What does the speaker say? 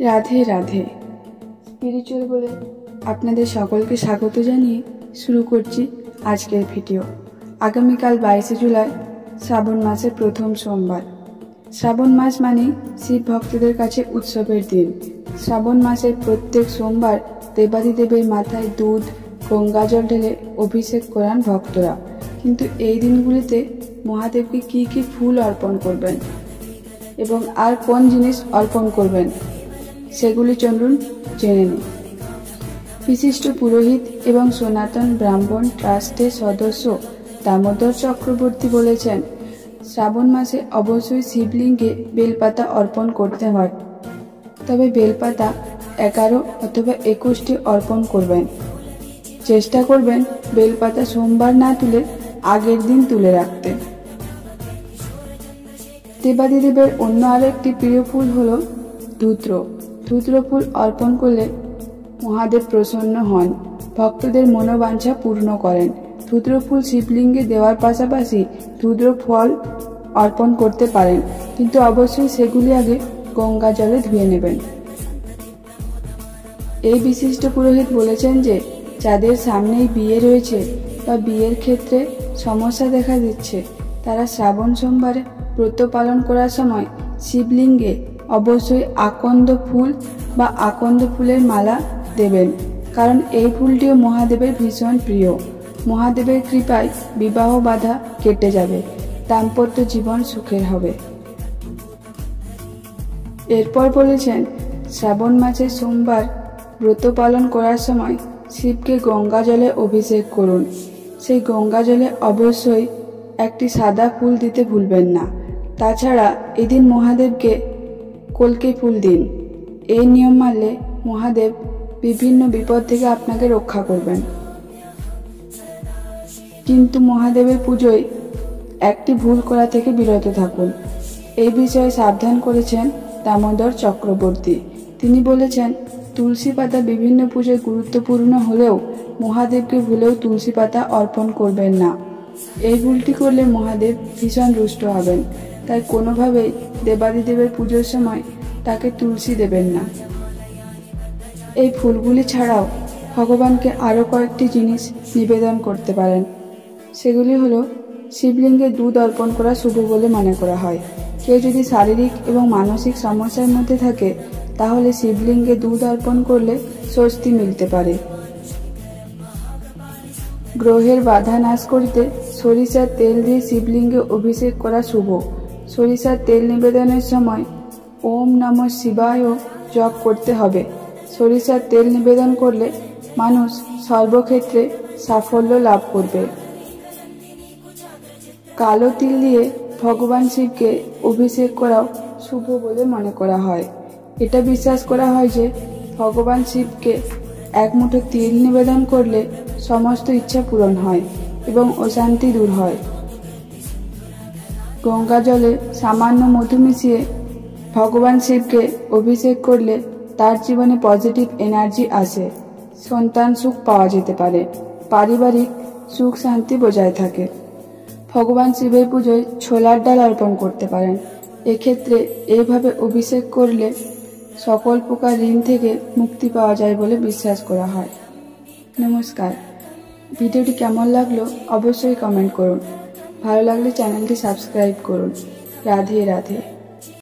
Radhe Radhe. Spiritual বলে আপনাদের সকলকে স্বাগত জানিয়ে শুরু করছি আজকের ভিডিও। আগামীকাল 22শে জুলাই শ্রাবণ মাসের প্রথম সোমবার। শ্রাবণ মাস মানেই শিব ভক্তদের কাছে উৎসবের দিন। শ্রাবণ মাসের প্রত্যেক সোমবার দেবাদিদেবের মাথায় দুধ গঙ্গা জল ঢেলে অভিষেক করান ভক্তরা। কিন্তু এই দিনগুলিতে মহাদেবকে কি কি ফুল অর্পণ করবেন এবং আর কোন জিনিস অর্পণ করবেন সেগুলি চলুন জেনে নিন। বিশিষ্ট পুরোহিত এবং সনাতন ব্রাহ্মণ ট্রাস্টের সদস্য দামোদর চক্রবর্তী বলেছেন, শ্রাবণ মাসে অবশ্যই শিবলিঙ্গে বেলপাতা অর্পণ করতে হয়। তবে বেলপাতা 11 অথবা 21টি অর্পণ করবেন। চেষ্টা করবেন বেলপাতা সোমবার না তুলে আগের দিন তুলে রাখতে। দেবাদিদেবের অন্য আরেকটি প্রিয় ফুল হল ধূত্র। ধূত্র ফুল অর্পণ করলে মহাদেব প্রসন্ন হন, ভক্তদের মনোবাঞ্ছা পূর্ণ করেন। ধূত্র ফুল শিবলিঙ্গে দেওয়ার পাশাপাশি ধূত্র ফল অর্পণ করতে পারেন, কিন্তু অবশ্যই সেগুলি আগে গঙ্গা জলে ধুয়ে নেবেন। এই বিশিষ্ট পুরোহিত বলেছেন যে যাদের সামনেই বিয়ে রয়েছে বা বিয়ের ক্ষেত্রে সমস্যা দেখা দিচ্ছে, তারা শ্রাবণ সোমবারে ব্রত পালন করার সময় শিবলিঙ্গে অবশ্যই আকন্দ ফুল বা আকন্দ ফুলের মালা দেবেন, কারণ এই ফুলটিও মহাদেবের ভীষণ প্রিয়। মহাদেবের কৃপায় বিবাহ বাধা কেটে যাবে, দাম্পত্য জীবন সুখের হবে। এরপর বলেছেন, শ্রাবণ মাসের সোমবার ব্রত পালন করার সময় শিবকে গঙ্গা জলে অভিষেক করুন। সেই গঙ্গা জলে অবশ্যই একটি সাদা ফুল দিতে ভুলবেন না। তাছাড়া এদিন মহাদেবকে কল্কি ফুল দিন। এই নিয়ম মানলে মহাদেব বিভিন্ন বিপদ থেকে আপনাকে রক্ষা করবেন। কিন্তু মহাদেবের পুজোয় একটি ভুল করা থেকে বিরত থাকুন, এই বিষয়ে সাবধান করেছেন দামোদর চক্রবর্তী। তিনি বলেছেন, তুলসী পাতা বিভিন্ন পুজোয় গুরুত্বপূর্ণ হলেও মহাদেবকে ভুলেও তুলসী পাতা অর্পণ করবেন না। এই ভুলটি করলে মহাদেব ভীষণ রুষ্ট হবেন, তাই কোনোভাবেই দেবাদিদেবের পুজোর সময় তাকে তুলসী দেবেন না। এই ফুলগুলি ছাড়াও ভগবানকে আরও কয়েকটি জিনিস নিবেদন করতে পারেন। সেগুলি হলো, শিবলিঙ্গে দুধ অর্পণ করা শুভ বলে মনে করা হয়। কেউ যদি শারীরিক এবং মানসিক সমস্যার মধ্যে থাকে, তাহলে শিবলিঙ্গে দুধ অর্পণ করলে স্বস্তি মিলতে পারে। গ্রহের বাধা নাশ করতে সরিষার তেল দিয়ে শিবলিঙ্গে অভিষেক করা শুভ। সরিষার তেল নিবেদনের সময় ওম নমঃ শিবায় জপ করতে হবে। সরিষার তেল নিবেদন করলে মানুষ সর্বক্ষেত্রে সাফল্য লাভ করবে। কালো তিল দিয়ে ভগবান শিবকে অভিষেক করাও শুভ বলে মনে করা হয়। এটা বিশ্বাস করা হয় যে ভগবান শিবকে এক মুঠো তিল নিবেদন করলে সমস্ত ইচ্ছা পূরণ হয় এবং অশান্তি দূর হয়। গঙ্গা জলে সামান্য মধু মিশিয়ে ভগবান শিবকে অভিষেক করলে তার জীবনে পজিটিভ এনার্জি আসে, সন্তান সুখ পাওয়া যেতে পারে, পারিবারিক সুখ শান্তি বজায় থাকে। ভগবান শিবের পুজোয় ছোলার ডাল অর্পণ করতে পারেন। এক্ষেত্রে এইভাবে অভিষেক করলে সকল প্রকার ঋণ থেকে মুক্তি পাওয়া যায় বলে বিশ্বাস করা হয়। নমস্কার। ভিডিওটি কেমন লাগলো অবশ্যই কমেন্ট করুন। ভালো লাগলে চ্যানেলটি সাবস্ক্রাইব করুন। রাধে রাধে।